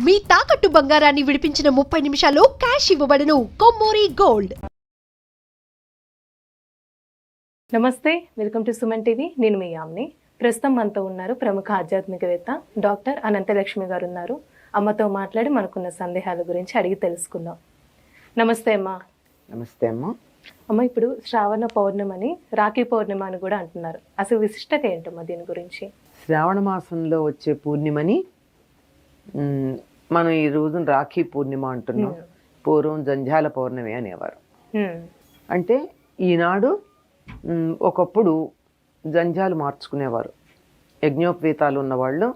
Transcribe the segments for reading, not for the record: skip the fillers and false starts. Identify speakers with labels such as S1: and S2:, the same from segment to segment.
S1: మీ తాకట్టు బంగారాన్ని విడిపించిన 30 నిమిషాల్లో క్యాష్ ఇవ్వబడును. కొమ్మూరి గోల్డ్.
S2: నమస్తే, వెల్కమ్ టు సుమన్ టీవీ. నేను మీ యామ్ని. ప్రస్తుతం మనతో ఉన్నారు ప్రముఖ ఆధ్యాత్మికవేత్త డాక్టర్ అనంతలక్ష్మి గారు ఉన్నారు. అమ్మతో మాట్లాడి మనకున్న సందేహాల గురించి అడిగి తెలుసుకుందాం. నమస్తే అమ్మా.
S3: నమస్తే అమ్మ.
S2: అమ్మ, ఇప్పుడు శ్రావణ పౌర్ణమని రాఖీ పౌర్ణిమ అని కూడా అంటున్నారు. అసలు విశిష్టత ఏంటమ్మా దీని గురించి?
S3: శ్రావణ మాసంలో వచ్చే పూర్ణిమని మనం ఈ రోజున రాఖీ పూర్ణిమ అంటున్నాం. పూర్వం జంధ్యాల పౌర్ణమి అనేవారు. అంటే ఈనాడు ఒకప్పుడు జంధ్యాలు మార్చుకునేవారు. యజ్ఞోపవీతాలు ఉన్నవాళ్ళు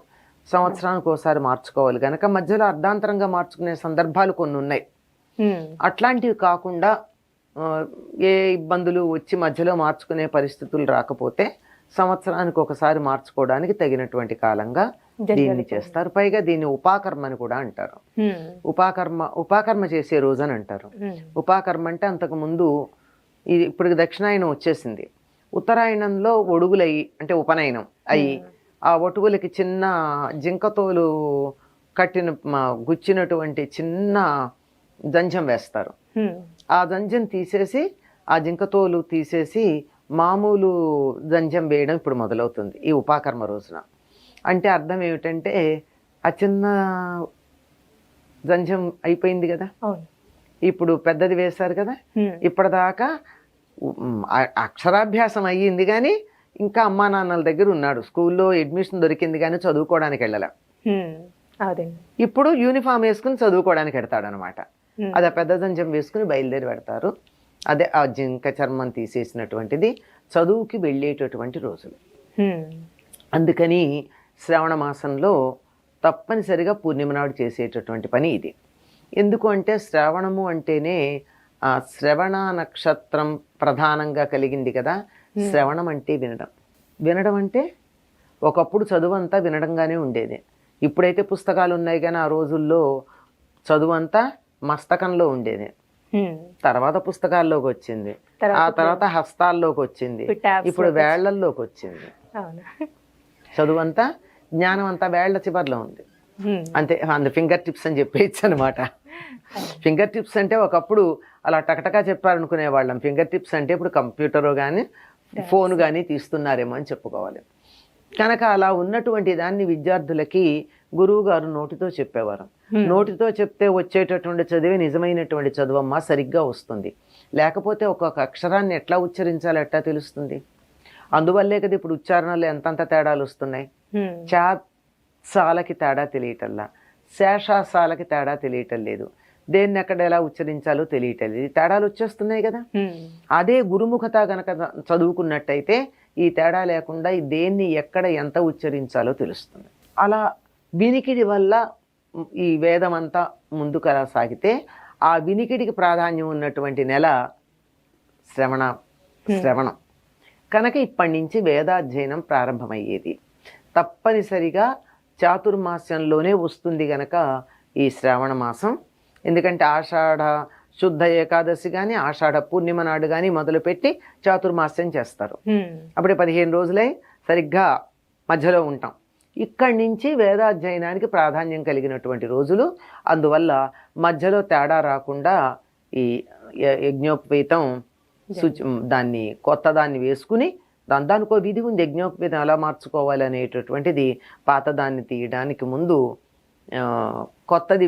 S3: సంవత్సరానికి ఒకసారి మార్చుకోవాలి కనుక మధ్యలో అర్ధాంతరంగా మార్చుకునే సందర్భాలు కొన్ని ఉన్నాయి. అట్లాంటివి కాకుండా ఏ ఇబ్బందులు వచ్చి మధ్యలో మార్చుకునే పరిస్థితులు రాకపోతే సంవత్సరానికి ఒకసారి మార్చుకోవడానికి తగినటువంటి కాలంగా దీన్ని చేస్తారు. పైగా దీన్ని ఉపాకర్మ అని కూడా అంటారు. ఉపాకర్మ చేసే రోజు అని అంటారు. ఉపాకర్మ అంటే అంతకు ముందు ఇప్పుడు దక్షిణాయనం వచ్చేసింది. ఉత్తరాయణంలో ఒడుగులయ్యి అంటే ఉపనయనం అయ్యి ఆ ఒటుగులకి చిన్న జింకతోలు గుచ్చినటువంటి చిన్న జంజం వేస్తారు. ఆ జంజం తీసేసి ఆ జింకతోలు తీసేసి మామూలు జంజం వేయడం ఇప్పుడు మొదలవుతుంది ఈ ఉపాకర్మ రోజున. అంటే అర్థం ఏమిటంటే ఆ చిన్న జంజం అయిపోయింది కదా, ఇప్పుడు పెద్దది వేశారు కదా. ఇప్పటిదాకా అక్షరాభ్యాసం అయ్యింది కానీ ఇంకా అమ్మా నాన్నల దగ్గర ఉన్నాడు. స్కూల్లో అడ్మిషన్ దొరికింది కానీ చదువుకోవడానికి వెళ్ళలే. ఇప్పుడు యూనిఫామ్ వేసుకుని చదువుకోవడానికి వెడతాడు అనమాట. అది ఆ పెద్ద జంజం వేసుకుని బయలుదేరి పెడతారు. అదే ఆ జింక చర్మం తీసేసినటువంటిది చదువుకి వెళ్ళేటటువంటి రోజులు. అందుకని శ్రావణ మాసంలో తప్పనిసరిగా పూర్ణిమ నాడు చేసేటటువంటి పని ఇది. ఎందుకు అంటే శ్రావణము అంటేనే ఆ శ్రవణ నక్షత్రం ప్రధానంగా కలిగింది కదా. శ్రవణం అంటే వినడం. వినడం అంటే ఒకప్పుడు చదువు అంతా వినడంగానే ఉండేది. ఇప్పుడైతే పుస్తకాలు ఉన్నాయి కానీ ఆ రోజుల్లో చదువు అంతా మస్తకంలో ఉండేది. తర్వాత పుస్తకాల్లోకి వచ్చింది, ఆ తర్వాత హస్తాల్లోకి వచ్చింది, ఇప్పుడు వేళ్లల్లోకి వచ్చింది. చదువు అంతా జ్ఞానం అంతా వేళ్ల చివర్లో ఉంది. అంతే, ఫింగర్ టిప్స్ అని చెప్పేయచ్చు అనమాట. ఫింగర్ టిప్స్ అంటే ఒకప్పుడు అలా టకటకా చెప్పారనుకునే వాళ్ళం. ఫింగర్ టిప్స్ అంటే ఇప్పుడు కంప్యూటర్ కానీ ఫోన్ కానీ తీస్తున్నారేమో అని చెప్పుకోవాలి. కనుక అలా ఉన్నటువంటి దాన్ని విద్యార్థులకి గురువు గారు నోటితో చెప్పేవారు. నోటితో చెప్తే వచ్చేటటువంటి చదివే నిజమైనటువంటి చదువమ్మ, సరిగ్గా వస్తుంది. లేకపోతే ఒక్కొక్క అక్షరాన్ని ఎట్లా ఉచ్చరించాలో ఎట్లా తెలుస్తుంది? అందువల్లే కదా ఇప్పుడు ఉచ్చారణలో ఎంతంత తేడాలు వస్తున్నాయి. చాసాలకి తేడా తెలియటల్లా, శేషాసాలకి తేడా తెలియటం లేదు, దేన్ని ఎక్కడ ఎలా ఉచ్చరించాలో తెలియటం లేదు. తేడాలు వచ్చేస్తున్నాయి కదా. అదే గురుముఖత గనక చదువుకున్నట్టయితే ఈ తేడా లేకుండా దేన్ని ఎక్కడ ఎంత ఉచ్చరించాలో తెలుస్తుంది. అలా వినికిడి వల్ల ఈ వేదం అంతా ముందుకు అలా సాగితే ఆ వినికిడికి ప్రాధాన్యం ఉన్నటువంటి నెల శ్రవణం కనుక ఇప్పటి నుంచి వేదాధ్యయనం ప్రారంభమయ్యేది. తప్పనిసరిగా చాతుర్మాస్యంలోనే వస్తుంది గనక ఈ శ్రావణ మాసం. ఎందుకంటే ఆషాఢ శుద్ధ ఏకాదశి కానీ ఆషాఢ పూర్ణిమ నాడు కానీ మొదలుపెట్టి చాతుర్మాస్యం చేస్తారు. అప్పుడే 15 రోజులై సరిగ్గా మధ్యలో ఉంటాం. ఇక్కడి నుంచి వేదాధ్యయనానికి ప్రాధాన్యం కలిగినటువంటి రోజులు. అందువల్ల మధ్యలో తేడా రాకుండా ఈ యజ్ఞోపవీతం దాన్ని కొత్త దాన్ని వేసుకుని దానికో విధి ఉంది. యజ్ఞోపవీతం ఎలా మార్చుకోవాలి అనేటటువంటిది పాతదాన్ని తీయడానికి ముందు కొత్తది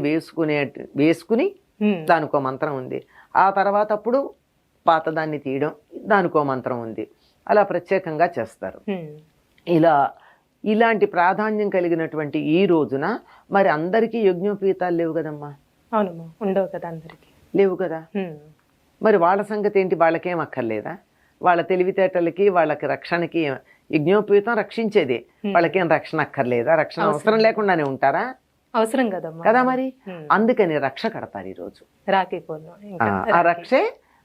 S3: వేసుకుని దానికో మంత్రం ఉంది. ఆ తర్వాత అప్పుడు పాతదాన్ని తీయడం దానికో మంత్రం ఉంది. అలా ప్రత్యేకంగా చేస్తారు. ఇలాంటి ప్రాధాన్యం కలిగినటువంటి ఈ రోజున మరి అందరికీ యజ్ఞోపవీతాలు లేవు కదమ్మా.
S2: అవునమ్మా, ఉండవు కదా, అందరికీ
S3: లేవు కదా. మరి వాళ్ళ సంగతి ఏంటి? వాళ్ళకేం అక్కర్లేదా? వాళ్ళ తెలివితేటలకి వాళ్ళకి రక్షణకి యజ్ఞోపవీతం రక్షించేది. వాళ్ళకేం రక్షణ అక్కర్లేదా? రక్షణ అవసరం లేకుండానే ఉంటారా?
S2: అవసరం కదమ్మా
S3: కదా. మరి అందుకని రక్ష కడతారు ఈరోజు.
S2: రాఖీ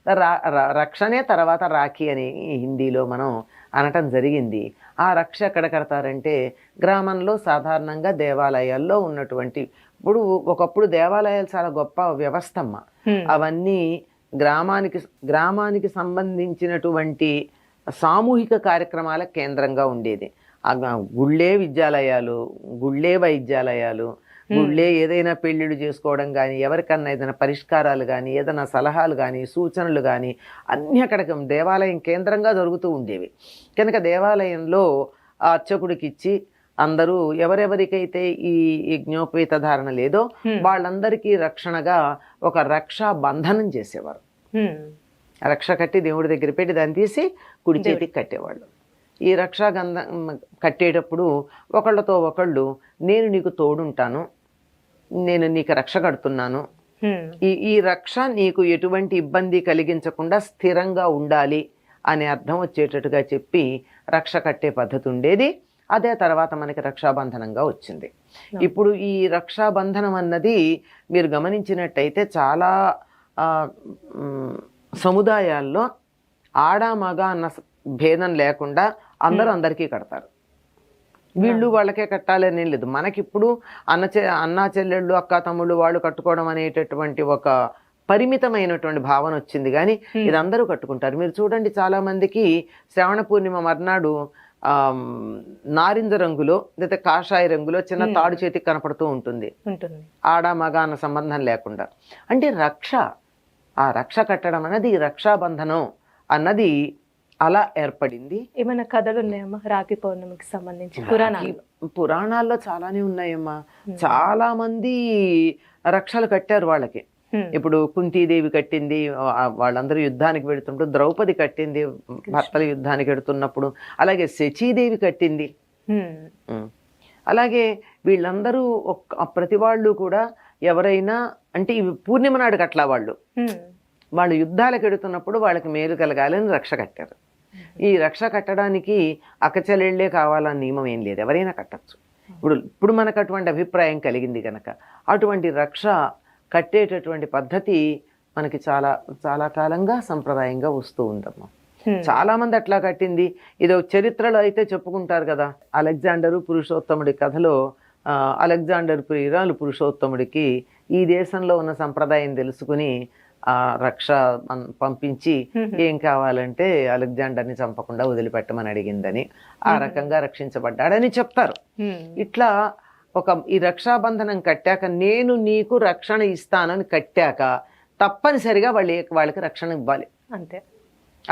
S3: ఆ రక్షనే తర్వాత రాఖీ అని హిందీలో మనం అనటం జరిగింది. ఆ రక్ష ఎక్కడ కడతారంటే గ్రామంలో సాధారణంగా దేవాలయాల్లో ఉన్నటువంటి, ఇప్పుడు ఒకప్పుడు దేవాలయాలు చాలా గొప్ప వ్యవస్థ అమ్మ. అవన్నీ గ్రామానికి సంబంధించినటువంటి సామూహిక కార్యక్రమాల కేంద్రంగా ఉండేది. గుళ్ళే విద్యాలయాలు, గుళ్ళే వైద్యాలయాలు, గుళ్ళే ఏదైనా పెళ్లిళ్ళు చేసుకోవడం కానీ, ఎవరికన్నా ఏదైనా పరిష్కారాలు కానీ, ఏదైనా సలహాలు కానీ, సూచనలు కానీ అన్నీ అక్కడ దేవాలయం కేంద్రంగా జరుగుతూ ఉండేవి. కనుక దేవాలయంలో ఆ అర్చకుడికి ఇచ్చి అందరూ ఎవరెవరికైతే ఈ యజ్ఞోపేత ధారణ లేదో వాళ్ళందరికీ రక్షణగా ఒక రక్షా బంధనం చేసేవారు. రక్ష కట్టి దేవుడి దగ్గర పెట్టి దాన్ని తీసి కుడి చేతికి కట్టేవాళ్ళు. ఈ రక్షాగంధం కట్టేటప్పుడు ఒకళ్ళతో ఒకళ్ళు నేను నీకు తోడుంటాను, నేను నీకు రక్ష కడుతున్నాను, ఈ రక్ష నీకు ఎటువంటి ఇబ్బంది కలిగించకుండా స్థిరంగా ఉండాలి అనే అర్థం వచ్చేటట్టుగా చెప్పి రక్ష కట్టే పద్ధతి ఉండేది. అదే తర్వాత మనకి రక్షాబంధనంగా వచ్చింది. ఇప్పుడు ఈ రక్షాబంధనం అన్నది మీరు గమనించినట్టయితే చాలా సముదాయాల్లో ఆడ మగ అన్న భేదం లేకుండా అందరూ అందరికీ కడతారు. వీళ్ళు వాళ్ళకే కట్టాలని లేదు. మనకిప్పుడు అన్నా చెల్లెళ్ళు అక్క తమ్ముళ్ళు వాళ్ళు కట్టుకోవడం అనేటటువంటి ఒక పరిమితమైనటువంటి భావన వచ్చింది. కానీ ఇది అందరూ కట్టుకుంటారు. మీరు చూడండి, చాలా మందికి శ్రావణ పూర్ణిమ మర్నాడు నారింజ రంగులో లేదా కాషాయ రంగులో చిన్న తాడు చేతికి కనపడుతూ ఉంటుంది, ఆడ మగ అన్న సంబంధం లేకుండా. అంటే ఆ రక్ష కట్టడం అనేది రక్షాబంధనం అన్నది అలా ఏర్పడింది.
S2: ఏమైనా కథలు ఉన్నాయమ్మా రాఖీ పౌర్ణమికి సంబంధించి?
S3: పురాణాల్లో చాలానే ఉన్నాయమ్మా. చాలా మంది రక్షలు కట్టారు వాళ్ళకి. ఇప్పుడు కుంతీదేవి కట్టింది, వాళ్ళందరూ యుద్ధానికి వెళుతుంటూ ద్రౌపది కట్టింది భర్తలు యుద్ధానికి వెళుతున్నప్పుడు. అలాగే శచీదేవి కట్టింది. అలాగే వీళ్ళందరూ ప్రతి వాళ్ళు కూడా ఎవరైనా అంటే ఇవి పూర్ణిమ నాడు కట్లా వాళ్ళు యుద్ధాలకు వెళుతున్నప్పుడు వాళ్ళకి మేలు కలగాలని రక్ష కట్టారు. ఈ రక్ష కట్టడానికి అక్కచెల్లెళ్ళే కావాలని నియమం ఏం లేదు, ఎవరైనా కట్టచ్చు. ఇప్పుడు మనకు అటువంటి అభిప్రాయం కలిగింది కనుక అటువంటి రక్ష కట్టేటటువంటి పద్ధతి మనకి చాలా చాలా కాలంగా సంప్రదాయంగా వస్తూ ఉందమ్మా. చాలా మంది అట్లా కట్టింది. ఇదో చరిత్రలో అయితే చెప్పుకుంటారు కదా, అలెగ్జాండరు పురుషోత్తముడి కథలో అలెగ్జాండర్ ప్రియురాలు పురుషోత్తముడికి ఈ దేశంలో ఉన్న సంప్రదాయం తెలుసుకుని ఆ రక్ష పంపించి ఏం కావాలంటే అలెగ్జాండర్ని చంపకుండా వదిలిపెట్టమని అడిగిందని, ఆ రకంగా రక్షించబడ్డాడని చెప్తారు. ఇట్లా ఈ రక్షాబంధనం కట్టాక నేను నీకు రక్షణ ఇస్తానని కట్టాక తప్పనిసరిగా వాళ్ళకి రక్షణ ఇవ్వాలి
S2: అంతే.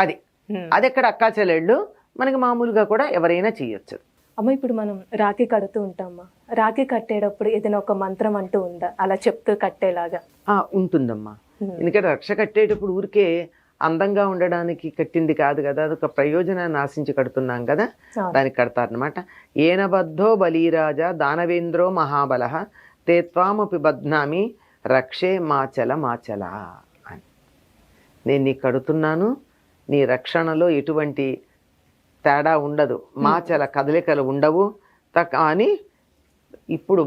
S3: అది ఎక్కడ అక్కా చెల్లెళ్ళు మనకి మామూలుగా కూడా ఎవరైనా చేయొచ్చు.
S2: అమ్మ, ఇప్పుడు మనం రాఖీ కడుతూ ఉంటామా, రాఖీ కట్టేటప్పుడు ఏదైనా ఒక మంత్రం అంటూ ఉందా అలా చెప్తూ కట్టేలాగా?
S3: ఉంటుందమ్మా. ఎందుకంటే రక్ష కట్టేటప్పుడు ఊరికే అందంగా ఉండడానికి కట్టింది కాదు కదా, అదొక ప్రయోజనాన్ని ఆశించి కడుతున్నాం కదా, దానికి కడతారనమాట. ఏనబద్ధో బలీరాజా దానవేంద్రో మహాబల తేత్వామపి బధ్నామి రక్షే మాచల మాచల అని. నేను నీకు కడుతున్నాను, నీ రక్షణలో ఎటువంటి తేడా ఉండదు, మాచల కదలికలు ఉండవు అని. ఇప్పుడు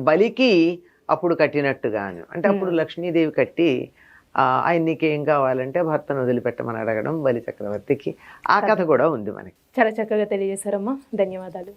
S3: బలికి అప్పుడు కట్టినట్టుగాను, అంటే అప్పుడు లక్ష్మీదేవి కట్టి ఆయన నీకేం కావాలంటే భర్తను వదిలిపెట్టమని అడగడం బలి చక్రవర్తికి. ఆ కథ కూడా ఉంది మనకి.
S2: చాలా చక్కగా తెలియజేశారమ్మా, ధన్యవాదాలు.